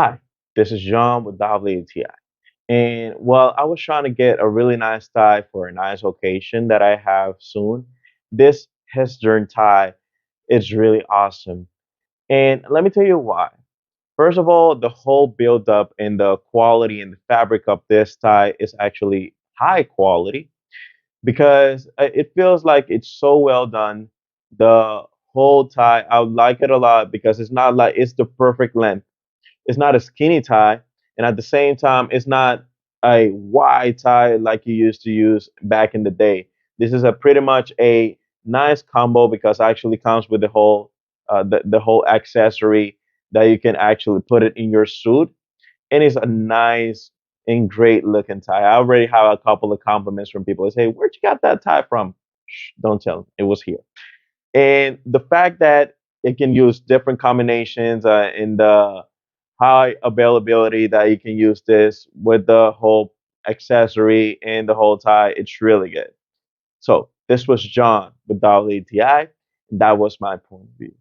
Hi, this is John with WTI. And well, I was trying to get a really nice tie for a nice occasion that I have soon. This HISDERN tie is really awesome. And let me tell you why. First of all, the whole build up and the quality and the fabric of this tie is actually high quality because it feels like it's so well done. The whole tie, I like it a lot because it's not like it's the perfect length. It's not a skinny tie, and at the same time, it's not a wide tie like you used to use back in the day. This is a pretty much a nice combo because it actually comes with the whole accessory that you can actually put it in your suit, and it's a nice and great looking tie. I already have a couple of compliments from people. They say, "Where'd you got that tie from?" Shh, don't tell them. It was here. And the fact that it can use different combinations in the high availability that you can use this with the whole accessory and the whole tie, it's really good. So this was John with WTI, and that was my point of view.